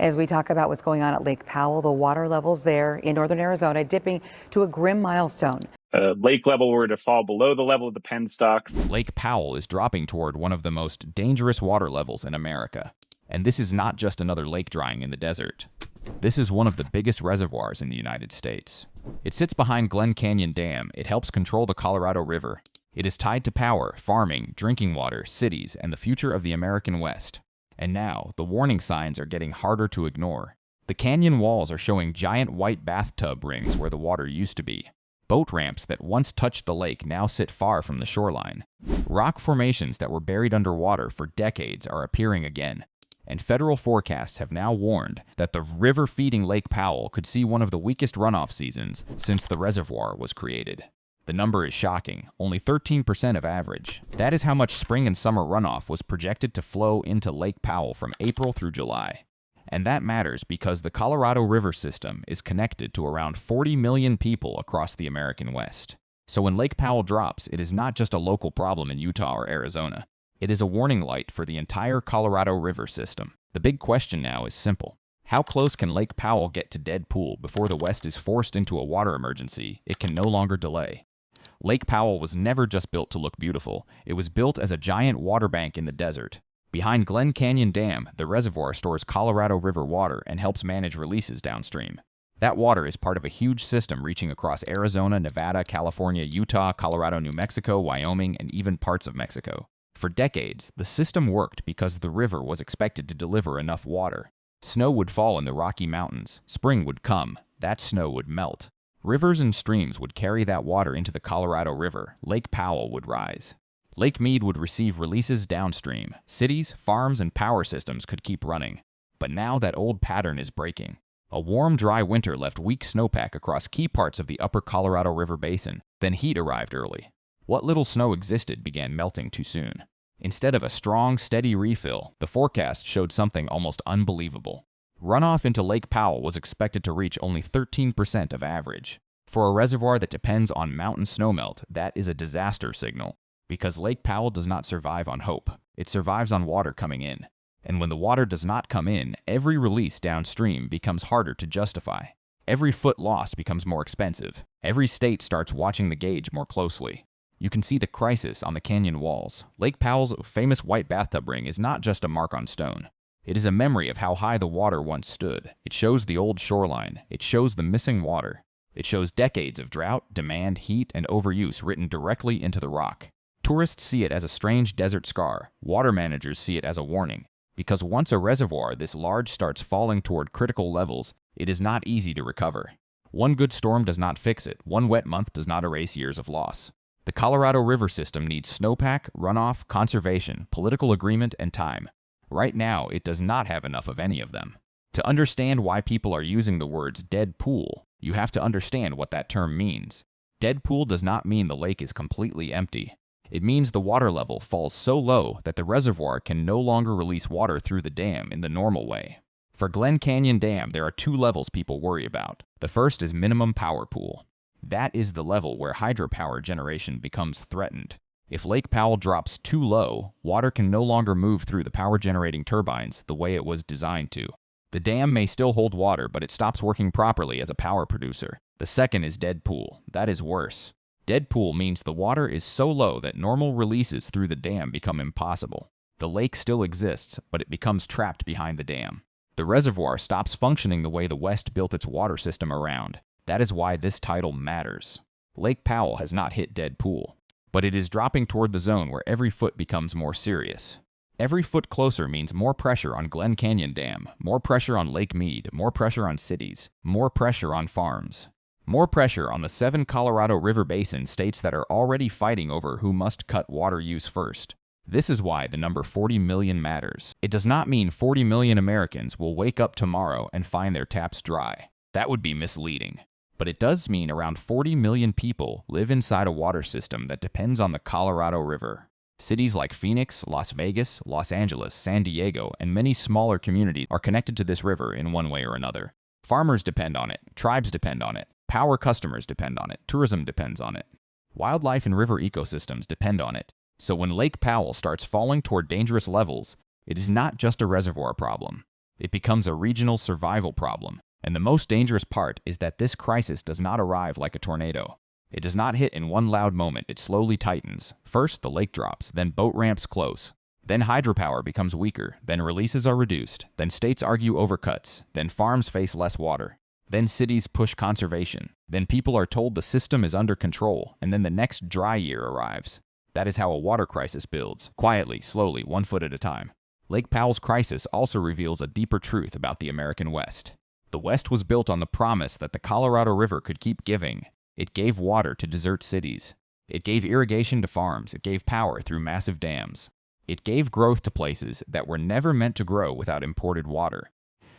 As we talk about what's going on at Lake Powell, the water levels there in northern Arizona dipping to a grim milestone. Lake level were to fall below the level of the penstocks. Lake Powell is dropping toward one of the most dangerous water levels in America. And this is not just another lake drying in the desert. This is one of the biggest reservoirs in the United States. It sits behind Glen Canyon Dam. It helps control the Colorado River. It is tied to power, farming, drinking water, cities, and the future of the American West. And now, the warning signs are getting harder to ignore. The canyon walls are showing giant white bathtub rings where the water used to be. Boat ramps that once touched the lake now sit far from the shoreline. Rock formations that were buried underwater for decades are appearing again. And federal forecasts have now warned that the river feeding Lake Powell could see one of the weakest runoff seasons since the reservoir was created. The number is shocking, only 13% of average. That is how much spring and summer runoff was projected to flow into Lake Powell from April through July. And that matters because the Colorado River system is connected to around 40 million people across the American West. So when Lake Powell drops, it is not just a local problem in Utah or Arizona. It is a warning light for the entire Colorado River system. The big question now is simple. How close can Lake Powell get to dead pool before the West is forced into a water emergency it can no longer delay? Lake Powell was never just built to look beautiful. It was built as a giant water bank in the desert. Behind Glen Canyon Dam, the reservoir stores Colorado River water and helps manage releases downstream. That water is part of a huge system reaching across Arizona, Nevada, California, Utah, Colorado, New Mexico, Wyoming, and even parts of Mexico. For decades, the system worked because the river was expected to deliver enough water. Snow would fall in the Rocky Mountains. Spring would come. That snow would melt. Rivers and streams would carry that water into the Colorado River. Lake Powell would rise. Lake Mead would receive releases downstream. Cities, farms, and power systems could keep running. But now that old pattern is breaking. A warm, dry winter left weak snowpack across key parts of the upper Colorado River basin. Then heat arrived early. What little snow existed began melting too soon. Instead of a strong, steady refill, the forecast showed something almost unbelievable. Runoff into Lake Powell was expected to reach only 13% of average. For a reservoir that depends on mountain snowmelt, that is a disaster signal. Because Lake Powell does not survive on hope. It survives on water coming in. And when the water does not come in, every release downstream becomes harder to justify. Every foot lost becomes more expensive. Every state starts watching the gauge more closely. You can see the crisis on the canyon walls. Lake Powell's famous white bathtub ring is not just a mark on stone. It is a memory of how high the water once stood. It shows the old shoreline. It shows the missing water. It shows decades of drought, demand, heat, and overuse written directly into the rock. Tourists see it as a strange desert scar. Water managers see it as a warning. Because once a reservoir this large starts falling toward critical levels, it is not easy to recover. One good storm does not fix it. One wet month does not erase years of loss. The Colorado River system needs snowpack, runoff, conservation, political agreement, and time. Right now, it does not have enough of any of them. To understand why people are using the words dead pool, you have to understand what that term means. Dead pool does not mean the lake is completely empty. It means the water level falls so low that the reservoir can no longer release water through the dam in the normal way. For Glen Canyon Dam, there are two levels people worry about. The first is minimum power pool. That is the level where hydropower generation becomes threatened. If Lake Powell drops too low, water can no longer move through the power-generating turbines the way it was designed to. The dam may still hold water, but it stops working properly as a power producer. The second is dead pool. That is worse. Dead pool means the water is so low that normal releases through the dam become impossible. The lake still exists, but it becomes trapped behind the dam. The reservoir stops functioning the way the West built its water system around. That is why this title matters. Lake Powell has not hit dead pool, but it is dropping toward the zone where every foot becomes more serious. Every foot closer means more pressure on Glen Canyon Dam, more pressure on Lake Mead, more pressure on cities, more pressure on farms. More pressure on the 7 Colorado River Basin states that are already fighting over who must cut water use first. This is why the number 40 million matters. It does not mean 40 million Americans will wake up tomorrow and find their taps dry. That would be misleading. But it does mean around 40 million people live inside a water system that depends on the Colorado River. Cities like Phoenix, Las Vegas, Los Angeles, San Diego, and many smaller communities are connected to this river in one way or another. Farmers depend on it, tribes depend on it, power customers depend on it, tourism depends on it. Wildlife and river ecosystems depend on it. So when Lake Powell starts falling toward dangerous levels, it is not just a reservoir problem. It becomes a regional survival problem. And the most dangerous part is that this crisis does not arrive like a tornado. It does not hit in one loud moment, it slowly tightens. First, the lake drops, then boat ramps close. Then hydropower becomes weaker, then releases are reduced, then states argue over cuts, then farms face less water. Then cities push conservation, then people are told the system is under control, and then the next dry year arrives. That is how a water crisis builds, quietly, slowly, 1 foot at a time. Lake Powell's crisis also reveals a deeper truth about the American West. The West was built on the promise that the Colorado River could keep giving. It gave water to desert cities. It gave irrigation to farms. It gave power through massive dams. It gave growth to places that were never meant to grow without imported water.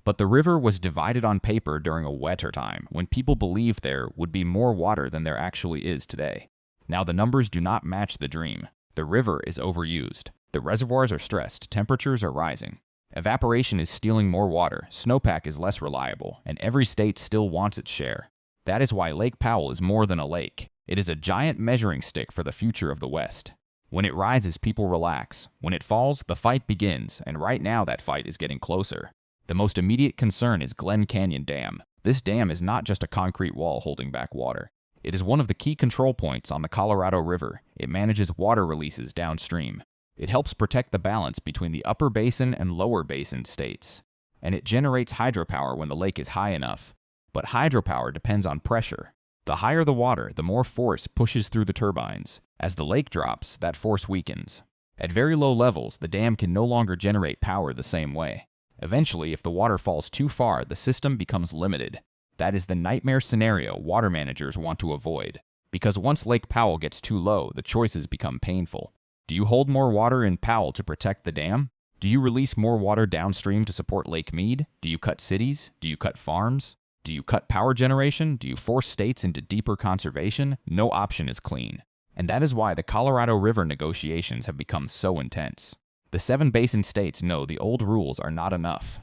But the river was divided on paper during a wetter time, when people believed there would be more water than there actually is today. Now the numbers do not match the dream. The river is overused. The reservoirs are stressed. Temperatures are rising. Evaporation is stealing more water. Snowpack is less reliable, and every state still wants its share. That is why Lake Powell is more than a lake. It is a giant measuring stick for the future of the West. When it rises, people relax. When it falls, the fight begins, and right now that fight is getting closer. The most immediate concern is Glen Canyon Dam. This dam is not just a concrete wall holding back water. It is one of the key control points on the Colorado River. It manages water releases downstream. It helps protect the balance between the upper basin and lower basin states. And it generates hydropower when the lake is high enough. But hydropower depends on pressure. The higher the water, the more force pushes through the turbines. As the lake drops, that force weakens. At very low levels, the dam can no longer generate power the same way. Eventually, if the water falls too far, the system becomes limited. That is the nightmare scenario water managers want to avoid. Because once Lake Powell gets too low, the choices become painful. Do you hold more water in Powell to protect the dam? Do you release more water downstream to support Lake Mead? Do you cut cities? Do you cut farms? Do you cut power generation? Do you force states into deeper conservation? No option is clean. And that is why the Colorado River negotiations have become so intense. The 7 basin states know the old rules are not enough.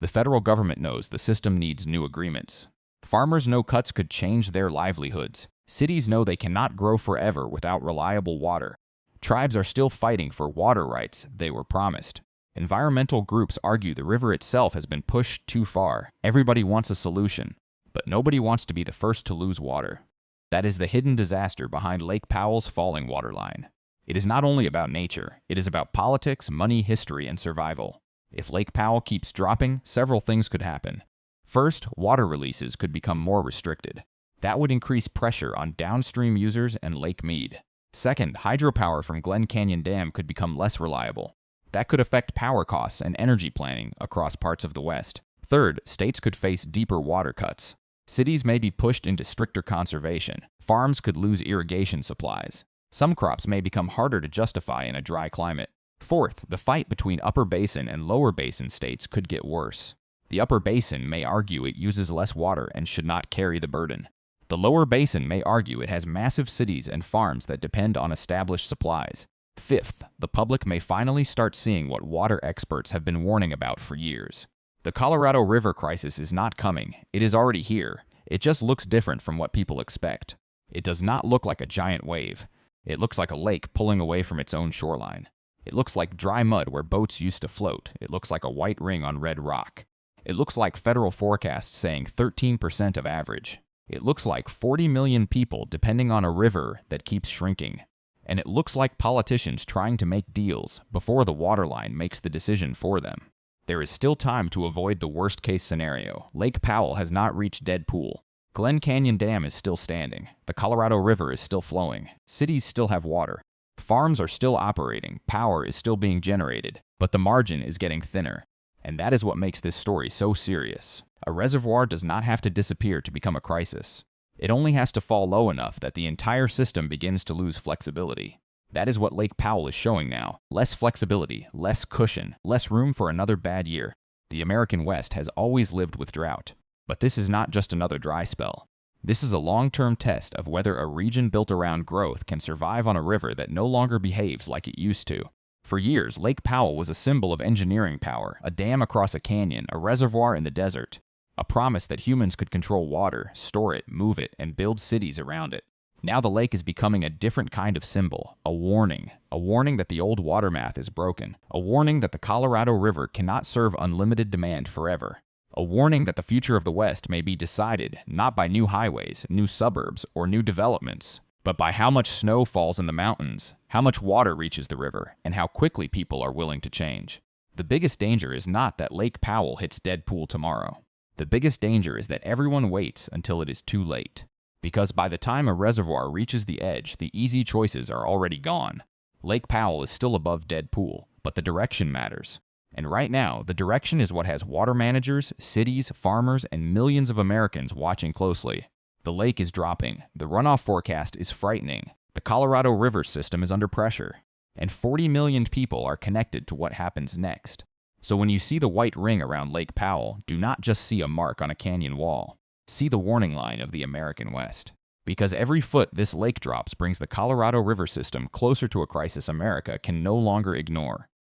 The federal government knows the system needs new agreements. Farmers know cuts could change their livelihoods. Cities know they cannot grow forever without reliable water. Tribes are still fighting for water rights they were promised. Environmental groups argue the river itself has been pushed too far. Everybody wants a solution, but nobody wants to be the first to lose water. That is the hidden disaster behind Lake Powell's falling waterline. It is not only about nature, it is about politics, money, history, and survival. If Lake Powell keeps dropping, several things could happen. First, water releases could become more restricted. That would increase pressure on downstream users and Lake Mead. Second, hydropower from Glen Canyon Dam could become less reliable. That could affect power costs and energy planning across parts of the West. Third, states could face deeper water cuts. Cities may be pushed into stricter conservation. Farms could lose irrigation supplies. Some crops may become harder to justify in a dry climate. Fourth, the fight between upper basin and lower basin states could get worse. The upper basin may argue it uses less water and should not carry the burden. The lower basin may argue it has massive cities and farms that depend on established supplies. Fifth, the public may finally start seeing what water experts have been warning about for years. The Colorado River crisis is not coming. It is already here. It just looks different from what people expect. It does not look like a giant wave. It looks like a lake pulling away from its own shoreline. It looks like dry mud where boats used to float. It looks like a white ring on red rock. It looks like federal forecasts saying 13% of average. It looks like 40 million people depending on a river that keeps shrinking. And it looks like politicians trying to make deals before the waterline makes the decision for them. There is still time to avoid the worst-case scenario. Lake Powell has not reached dead pool. Glen Canyon Dam is still standing. The Colorado River is still flowing. Cities still have water. Farms are still operating. Power is still being generated. But the margin is getting thinner. And that is what makes this story so serious. A reservoir does not have to disappear to become a crisis. It only has to fall low enough that the entire system begins to lose flexibility. That is what Lake Powell is showing now. Less flexibility, less cushion, less room for another bad year. The American West has always lived with drought. But this is not just another dry spell. This is a long-term test of whether a region built around growth can survive on a river that no longer behaves like it used to. For years, Lake Powell was a symbol of engineering power, a dam across a canyon, a reservoir in the desert. A promise that humans could control water, store it, move it, and build cities around it. Now the lake is becoming a different kind of symbol, a warning that the old water math is broken, a warning that the Colorado River cannot serve unlimited demand forever, a warning that the future of the West may be decided not by new highways, new suburbs, or new developments, but by how much snow falls in the mountains, how much water reaches the river, and how quickly people are willing to change. The biggest danger is not that Lake Powell hits dead pool tomorrow. The biggest danger is that everyone waits until it is too late. Because by the time a reservoir reaches the edge, the easy choices are already gone. Lake Powell is still above dead pool, but the direction matters. And right now, the direction is what has water managers, cities, farmers, and millions of Americans watching closely. The lake is dropping. The runoff forecast is frightening. The Colorado River system is under pressure. And 40 million people are connected to what happens next. So when you see the white ring around Lake Powell, do not just see a mark on a canyon wall. See the warning line of the American West. Because every foot this lake drops brings the Colorado River system closer to a crisis America can no longer ignore.